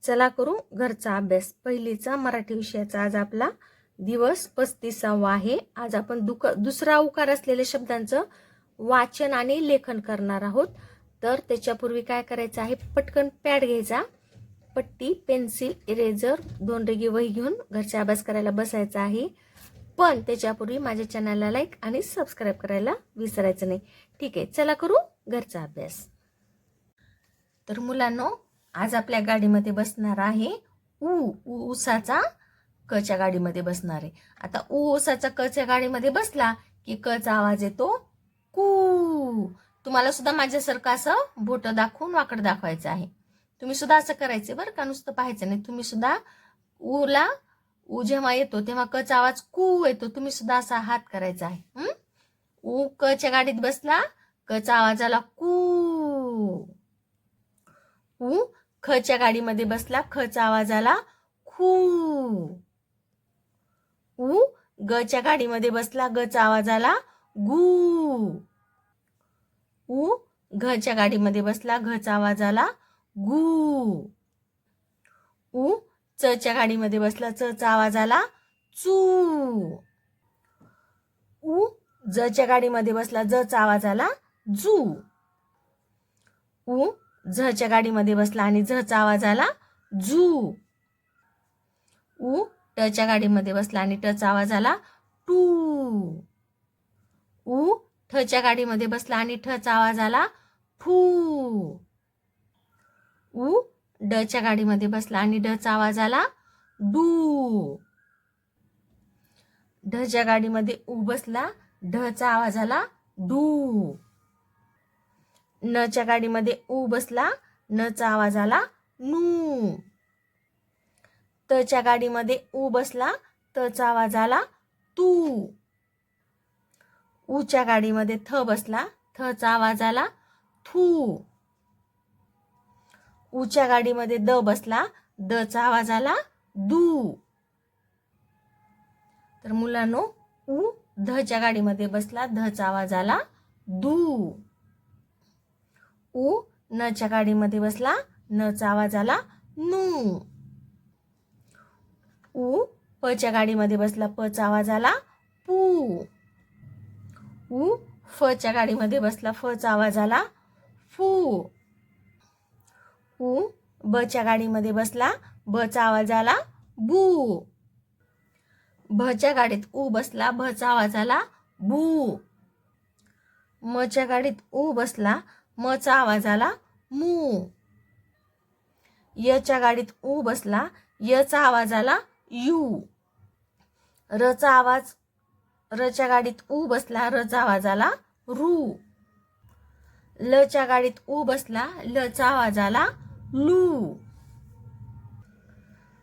चला करू घरचा अभ्यास. पहिलीचा मराठी विषयाचा आज आपला दिवस 35वा आहे. आज आपण दुसरा उकार असलेल्या शब्दांचं वाचन आणि लेखन करणार आहोत. तर त्याच्यापूर्वी काय करायचं आहे, पटकन पॅड घ्यायचा, पट्टी, पेन्सिल, इरेजर, 2 रेगी वही घेऊन घरचा अभ्यास करायला बसायचा आहे. पण त्याच्यापूर्वी माझ्या चॅनलला लाईक आणि सबस्क्राईब करायला विसरायचं नाही. ठीक आहे, चला करू घरचा अभ्यास. तर मुलांनो, आज आपल्या गाडीमध्ये बसणार आहे ऊसाचा कच्या गाडीमध्ये बसणार आहे. आता ऊसाचा कच्या गाडीमध्ये बसला की कचा आवाज येतो कू. तुम्हाला सुद्धा माझ्यासारखं असं बोट दाखवून वाकड दाखवायचं आहे. तुम्ही सुद्धा असं करायचं बरं का, नुसतं पाहायचं नाही. तुम्ही सुद्धा ऊ जेव्हा येतो तेव्हा कचा आवाज कू येतो, तुम्ही सुद्धा असा हात करायचा आहे. ऊ कच्या गाडीत बसला, कचा आवाज आला कू. ऊ खच्या गाडीमध्ये बसला, खचा आवाज आला खू. ऊ गच्या गाडीमध्ये बसला, गचा आवाज आला गू. ऊ घच्या गाडीमध्ये बसला, घचा आवाज आला गू. ऊ चच्या गाडीमध्ये बसला, चचा आवाज आला चू. ऊ जच्या गाडीमध्ये बसला, जचा आवाज आला जू. ऊ झच्या गाडीमध्ये बसला आणि झचा आवाज आला झू. ऊ टच्या गाडीमध्ये बसला आणि टचा आवाज आला टू. ऊ ठच्या गाडीमध्ये बसला आणि ठचा आवाज आला फू. ऊ डच्या गाडीमध्ये बसला आणि डचा आवाज आला डू. ढच्या गाडीमध्ये ऊ बसला, ढचा आवाज आला डू. नच्या गाडीमध्ये ऊ बसला, नचा आवाज आला नू. तच्या गाडीमध्ये ऊ बसला, तचा आवाज आला तू. ऊच्या गाडीमध्ये थ बसला, थचा आवाज आला थू. ऊच्या गाडीमध्ये द बसला, दचा आवाज आला दू. तर मुलांनो, ऊ धच्या गाडीमध्ये बसला, धचा आवाज आला दू. ऊ नच्या गाडीमध्ये बसला, नचा आवाज आला नू. ऊ पच्या गाडीमध्ये बसला, पचा आवाज आला पू. ऊ फच्या गाडीमध्ये बसला, फचा आवाज आला फू. ऊ बच्या गाडीमध्ये बसला, बचा आवाज आला बू. भच्या गाडीत ऊ बसला, भचा आवाज आला भू. मच्या गाडीत ऊ बसला, मचा आवाज आला मू. यच्या गाडीत ऊ बसला, यचा आवाज आला यू. रच्या गाडीत ऊ बसला, रचा आवाज आला रू. लच्या गाडीत ऊ बसला, लचा आवाज आला लू.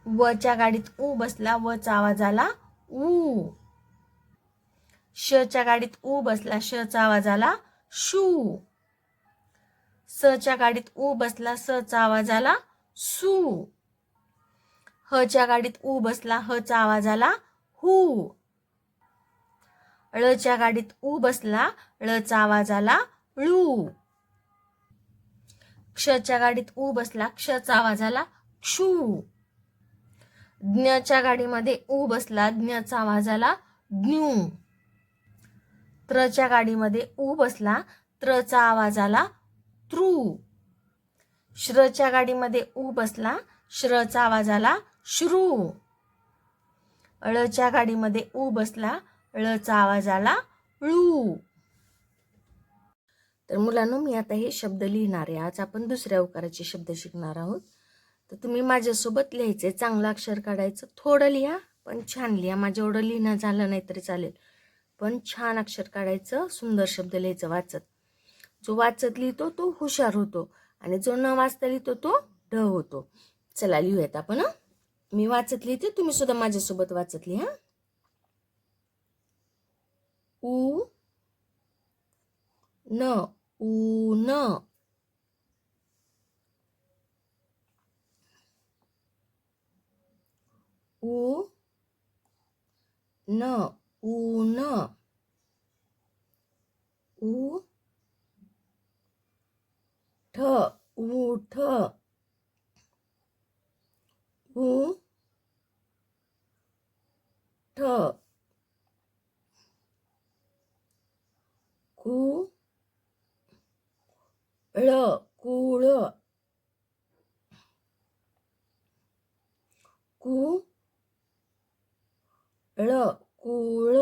वच्या गाडीत ऊ बसला, वचा आवाज आला ऊ. शच्या गाडीत ऊ बसला, शचा आवाज आला शू. सच्या गाडीत ऊ बसला, सचा आवाज आला सू. हच्या गाडीत ऊ बसला, हचा आवाज आला हू. ळच्या गाडीत ऊ बसला, ळचा आवाज आला ळू. क्षच्या गाडीत ऊ बसला, क्षचा आवाज आला क्षू. ज्ञच्या गाडीमध्ये ऊ बसला, ज्ञचा आवाज आला ज्ञू. त्रच्या गाडीमध्ये ऊ बसला, त्रचा आवाज आला त्रू. श्रच्या गाडीमध्ये ऊ बसला, श्रचा आवाज आला श्रू. ळच्या गाडीमध्ये ऊ बसला, ळचा आवाज आला ळू. तर मुलांनो, मी आता हे शब्द लिहिणार आहे. आज आपण दुसऱ्या उकाराचे शब्द शिकणार आहोत. तर तुम्ही माझ्यासोबत लिहायचे, चांगलं अक्षर काढायचं, थोडं लिहा पण छान लिहा. माझ्या एवढं लिहिणं झालं नाही तरी चालेल, पण छान अक्षर काढायचं, सुंदर शब्द लिहायचं वाचत. जो वाचत लिहितो तो हुशार होतो आणि जो न वाचता लिहितो तो ढ होतो. चला लिहूयात आपण. मी वाचत लिहिते, तुम्ही सुद्धा माझ्यासोबत वाचत लिहा. ऊ न, ऊन. ऊ न, ऊन. ऊ ठ, ऊठ. हू ठ कू ळ कुळ कू ळ कुळ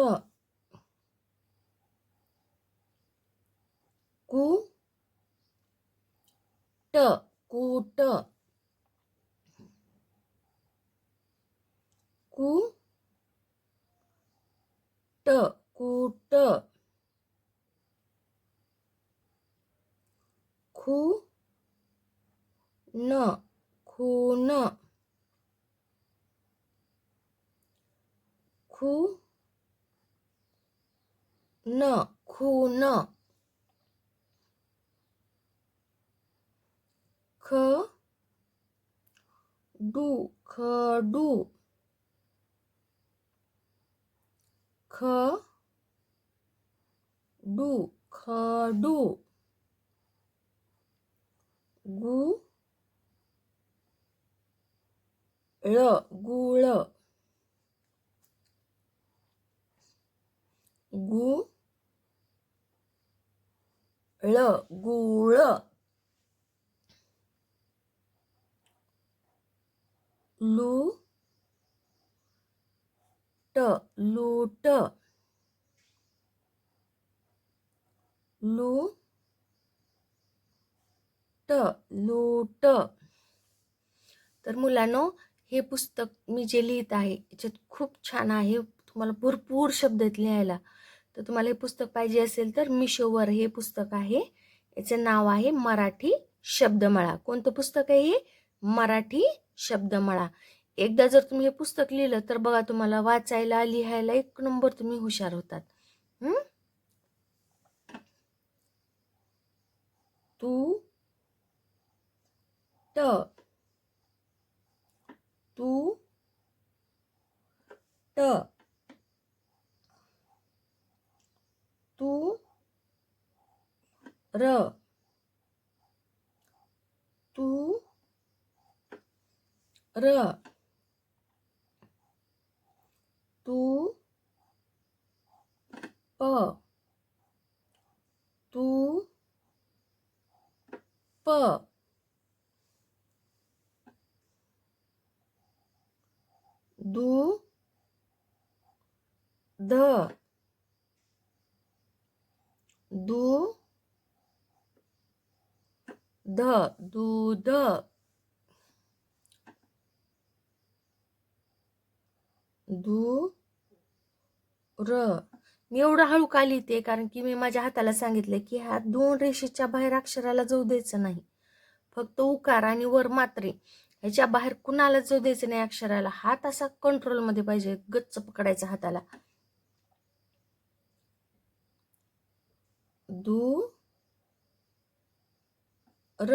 कू ट कूट कू ट कूट खू न खून खू न खून ख डू खडू ख डू खडू गु ळ गुळ गु ळ गुळ लू ट लूट लू ट लूट. तर मुलांनो, हे पुस्तक मी जे लिहित आहे याच्यात खूप छान आहे, तुम्हाला भरपूर शब्द आहेत लिहायला. तर तुम्हाला हे पुस्तक पाहिजे असेल तर मिशोवर हे पुस्तक आहे. याचं नाव आहे मराठी शब्दमाळा. कोणतं पुस्तक आहे हे? मराठी शब्दमाळा. एकदा जर तुम्ही हे पुस्तक लिहिलं तर बघा, तुम्हाला वाचायला लिहायला एक नंबर तुम्ही हुशार होतात. तू ट तू ट तू र तू र तू प तू प दू ध दू ध दूध दू र. मी एवढं हळू का लिहिते? कारण की मी माझ्या हाताला सांगितले की ह्या 2 रेषेच्या बाहेर अक्षराला जाऊ द्यायचं नाही. फक्त उकार आणि वर मात्रे ह्याच्या बाहेर कुणाला जाऊ द्यायचं नाही अक्षराला. हात असा कंट्रोल मध्ये पाहिजे, गच्च पकडायचा हाताला. दू र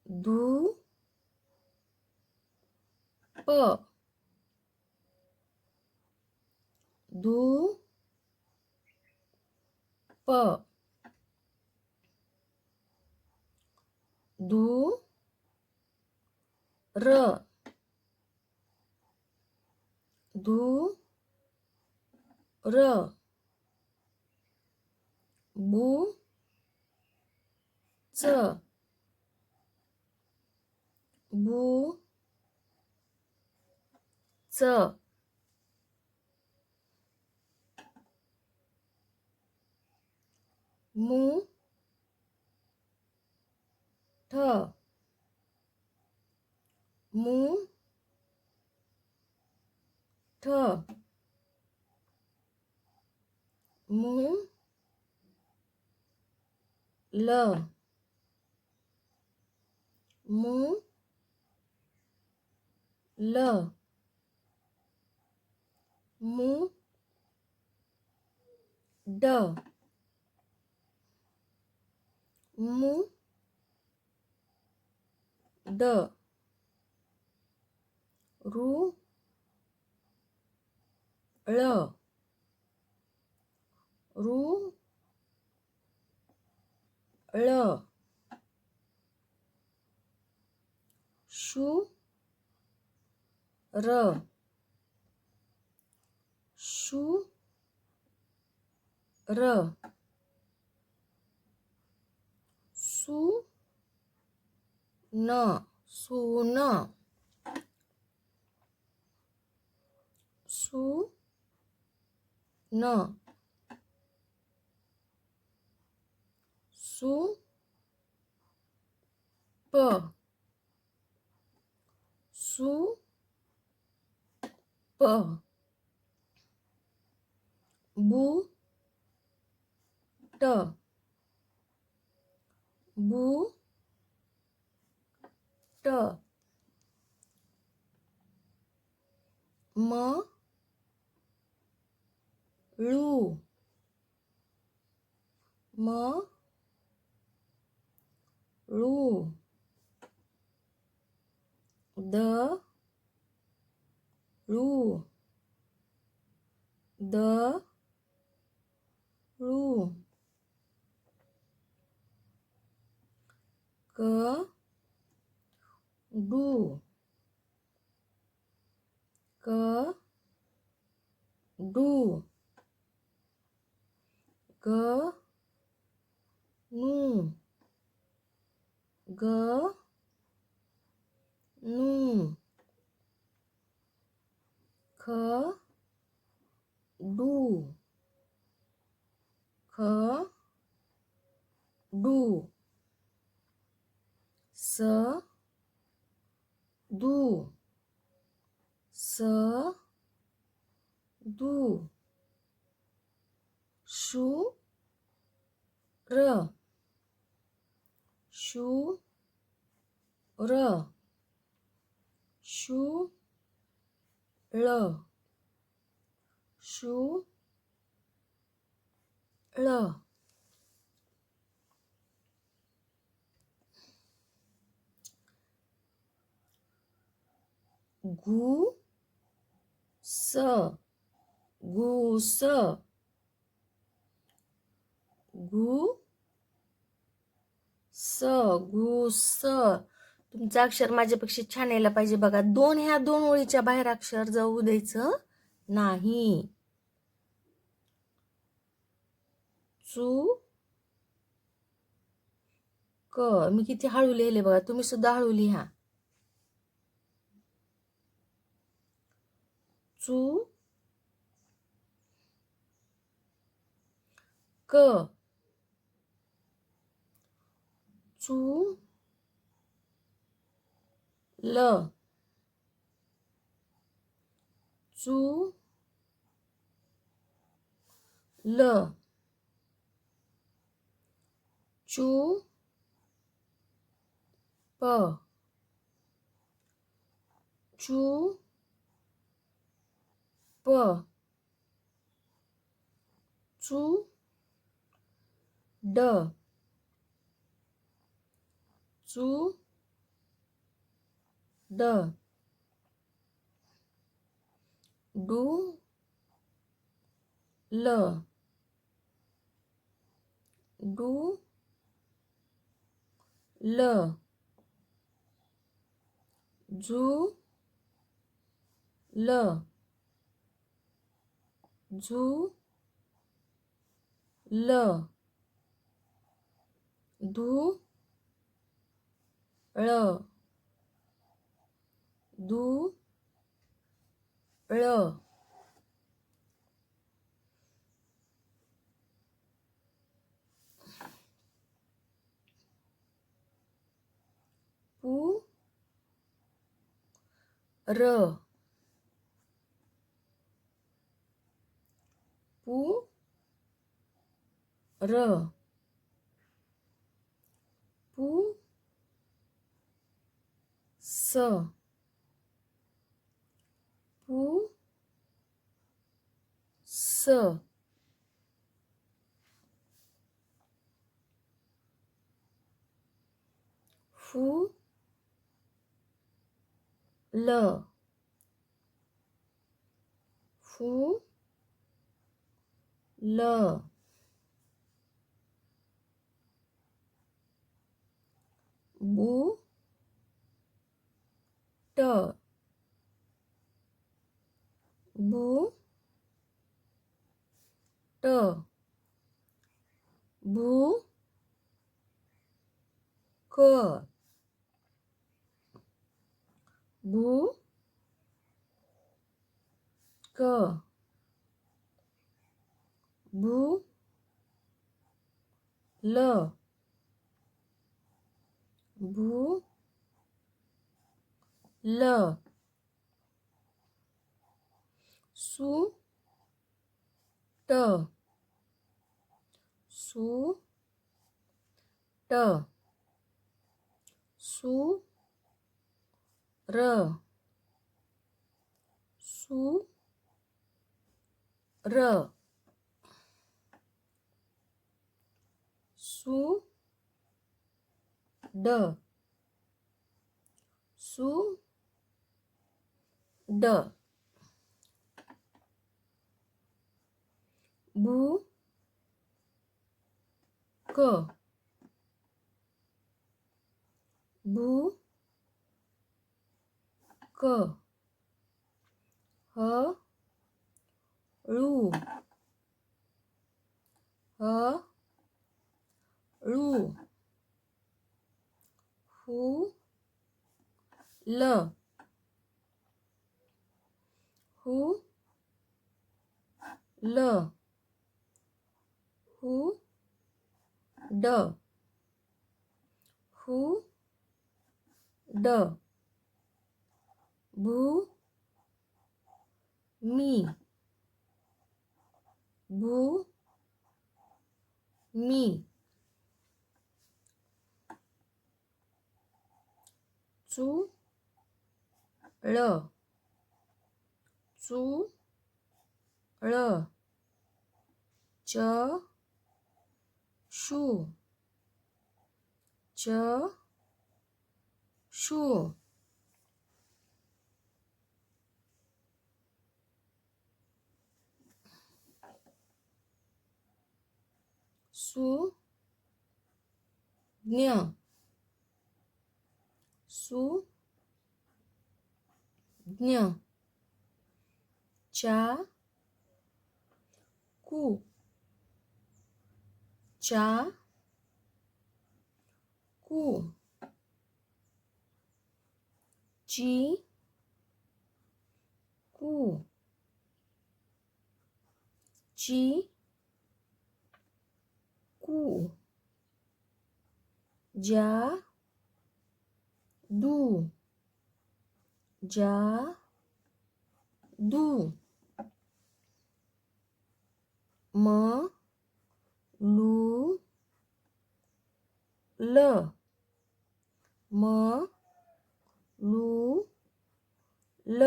दू प दू प दू र दू र बू च बू च मू ठ मू ठ मू ल मू ल मू ड मू ड रू ळ रू ळ शू र शू र सू न सून सू न सू प सू प बू ट बू ट म लू म लू द लू द लू क डू क डू ग नू ग नू ख डू ख डू स दू स दू शू र शू र शू ळ शू ळ गू स घूस गू स घूस तुमचं अक्षर माझ्यापेक्षा छान यायला पाहिजे बघा. ह्या दोन ओळीच्या बाहेर अक्षर जाऊ द्यायचं नाही. चू क मी किती हळू लिहिले बघा, तुम्ही सुद्धा हळू लिहा. चू क चू ल चू ल चू प चू प चू ड चू ड डू ल डू ल जू ल जू ल धू ळ धू ळ पू र पू र पू स पू स फू ल फू ल बू भू क भू क भू ल भू ल सु ट सु ट सु र सु र सु ड सु ड भू क भू क ह ळू ह ळू हू ल हू ल हू ड हू ड भू मी भू मी चू ळ चू ळ च शू च शू सु ज्ञ सु ज्ञ चा कू चा कू ची कू ची कू जा दू जा दू म लू ल म लू ल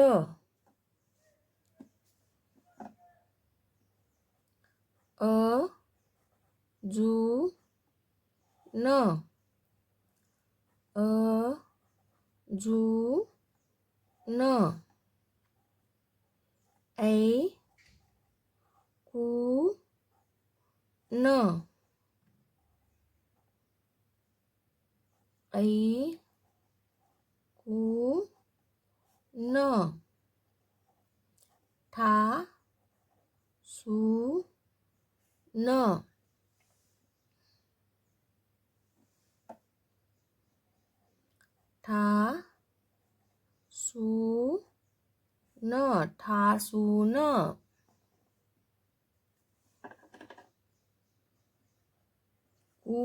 अ जू न अ जू न ऐ कू न ऐ कू न ठा सू न ठा सू न ठासून उ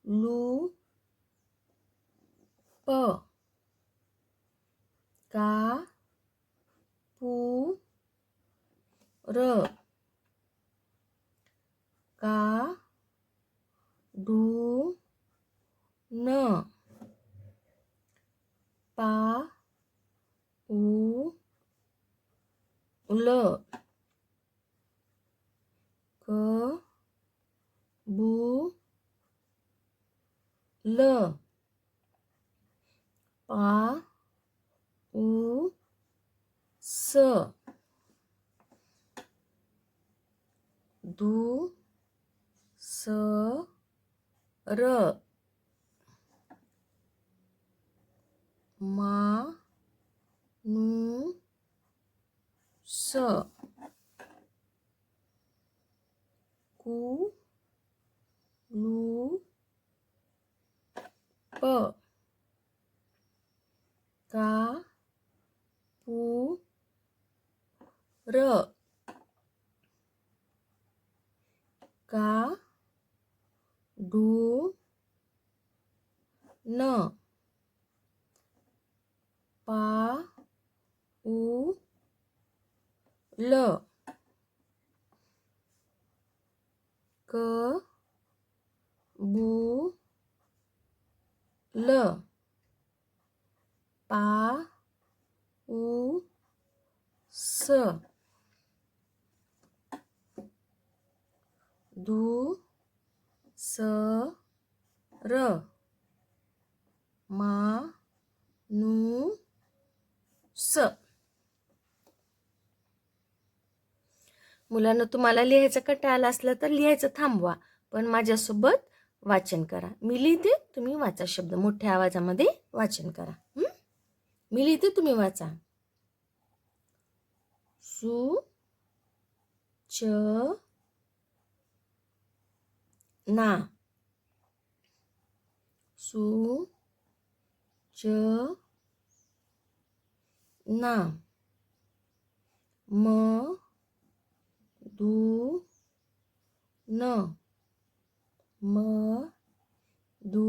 लू प का पू र का डू न पा उ ल क बू ल पा उ स दू स र मा नू स प का पू र का डू न पा उ ल क बू ल पा उ स दू स र मा नू स. मुलांना तुम्हाला लिहायचं कंटाळा आला असला तर लिहायचं थांबवा, पण माझ्यासोबत वाचन करा. मी लिहिते, तुम्ही वाचा. शब्द मोठ्या आवाजामध्ये वाचन करा. मी लिहिते, तुम्ही वाचा. सु च ना सु च ना म दू न म दू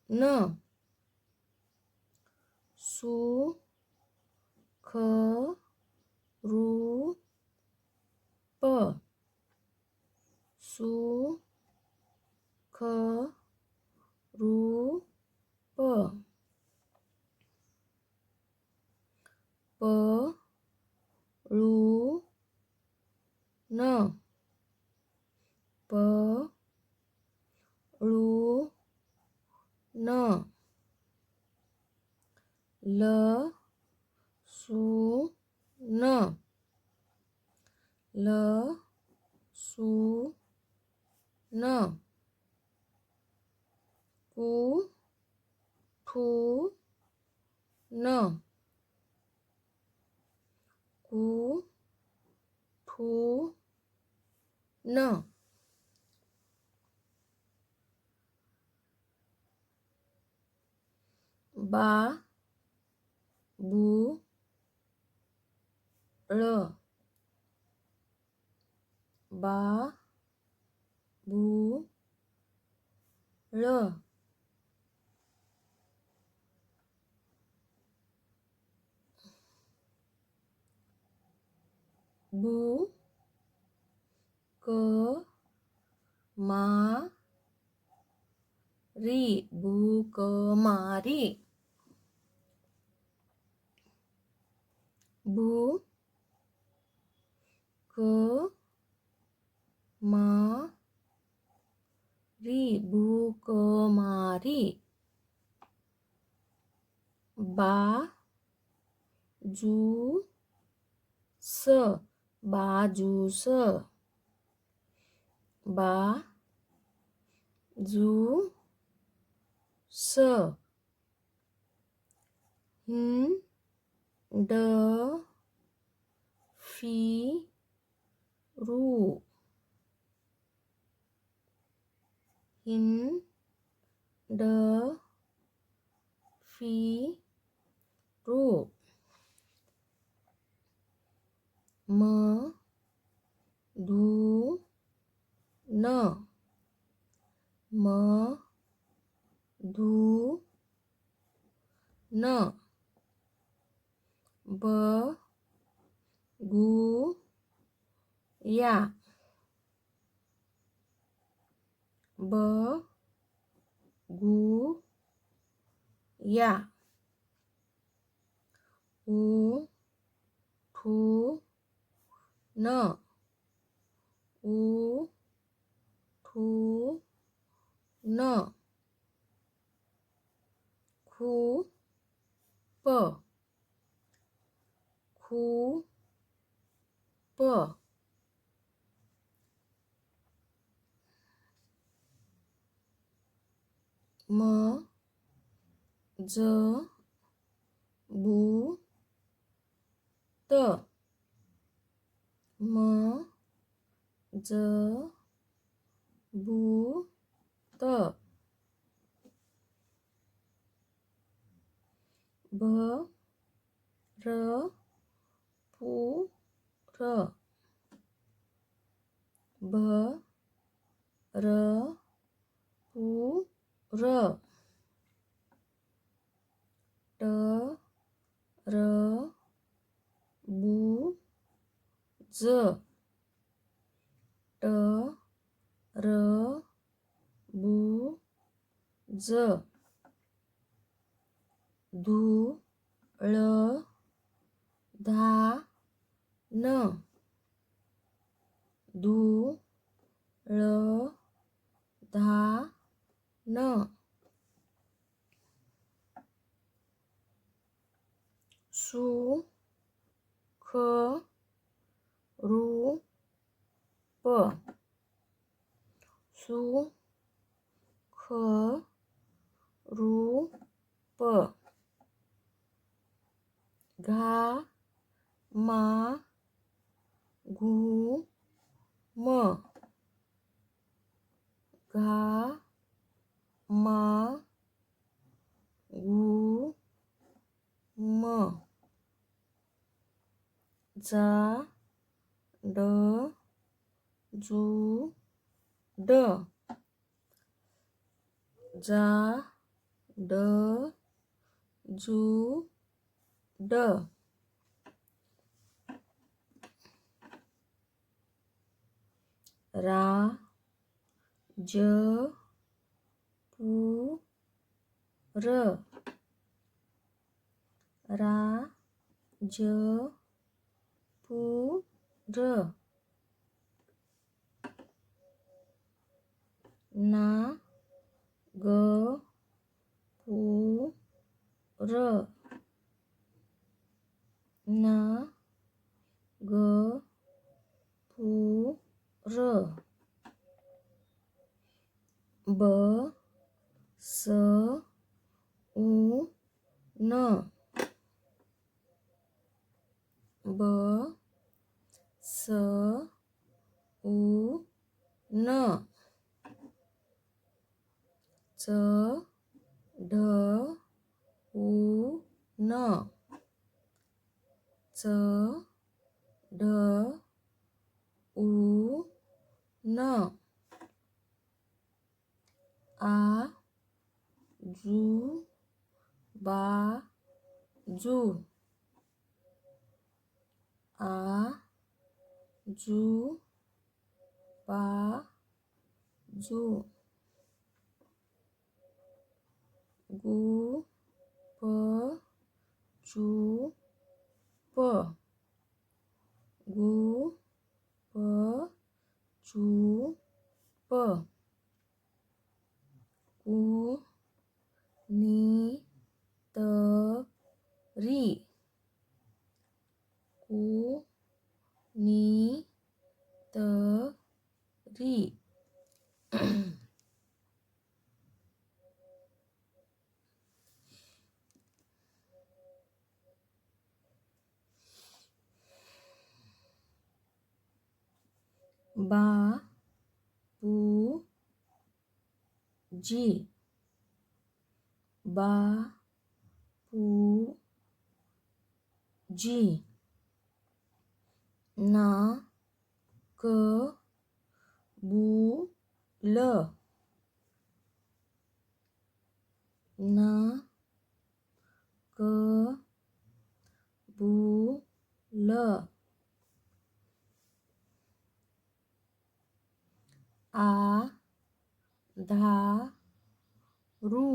न सु ख रू प सु ख रू प प ळू न प ळू न ल सु न ल सु न कु ठू न कु ठू न बा बू ळ बा बू ळ बू क मा री बुकमारी बू क मा री बुकमारी बा जू स बाजूस बा जू स हिंड फी रू हिंड फी रू म धू न म धू न ब गु या ब गु या उ ठू न उ ठू न खू प खू प म ज बू त म ज बू त भ र पु र भ र पु र ट र बु ज ट र बु ज धु ळ धा न धु ळ धा न सु ख रु प सु ख रु प घा मा घु म घा मा घु म जा ड जु ड जा ड जु ड रा ज पु र रा ज पु र ना ग पु र ना ग पु र ब स उ न ब स उ न च ढ उ न च ढ उ न आ जु बा जु आ जु बा जु गु प जु प गु प जु प कु नि त री कु नि त री बा पु जी बा पु जी ना क बु ल ना क बु ल आ धा रु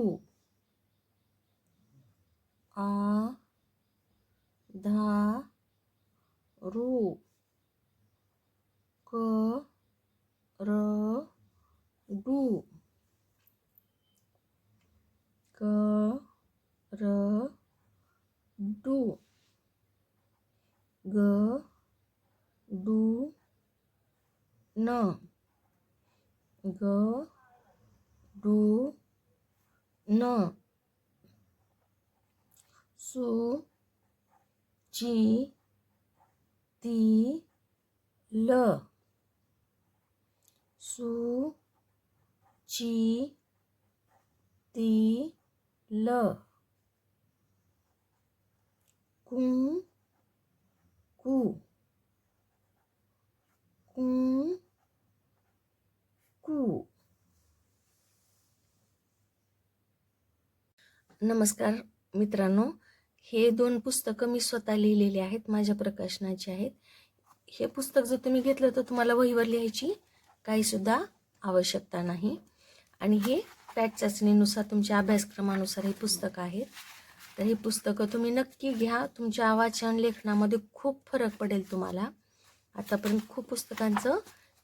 आ धा रु क र डू क र डू ग डू न ग डू न सु ची ती ल सु ची ती ल कु कु कु कु. नमस्कार मित्रांनो, हे 2 पुस्तकं मी स्वतः लिहिलेली आहेत, माझ्या प्रकाशनाची आहेत. हे पुस्तक जर तुम्ही घेतलं तर तुम्हाला वहीवर लिहायची काहीसुद्धा आवश्यकता नाही. आणि हे पॅट चाचणीनुसार तुमच्या अभ्यासक्रमानुसार हे पुस्तकं आहेत. तर ही पुस्तकं तुम्ही नक्की घ्या. तुमच्या वाचन लेखनामध्ये खूप फरक पडेल तुम्हाला. आतापर्यंत खूप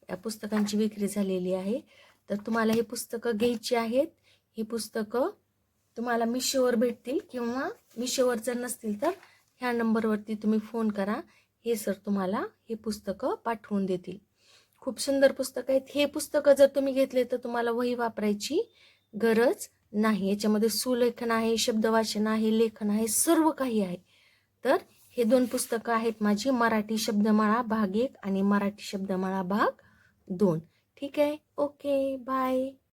या पुस्तकांची विक्री झालेली आहे. तर तुम्हाला ही पुस्तकं घ्यायची आहेत. ही पुस्तकं तुम्हाला मिशोवर भेटतील किंवा मिशोवर जर नसतील तर ह्या नंबरवरती तुम्ही फोन करा. हे सर तुम्हाला हे पुस्तकं पाठवून देतील. खूप सुंदर पुस्तकं आहेत. हे पुस्तकं जर तुम्ही घेतले तर तुम्हाला वही वापरायची गरज नाही. याच्यामध्ये सुलेखन आहे, शब्दवाचन आहे, लेखन आहे, सर्व काही आहे. तर हे 2 पुस्तकं आहेत माझी, मराठी शब्दमाळा भाग 1 आणि मराठी शब्दमाळा भाग 2. ठीक आहे. Okay, bye.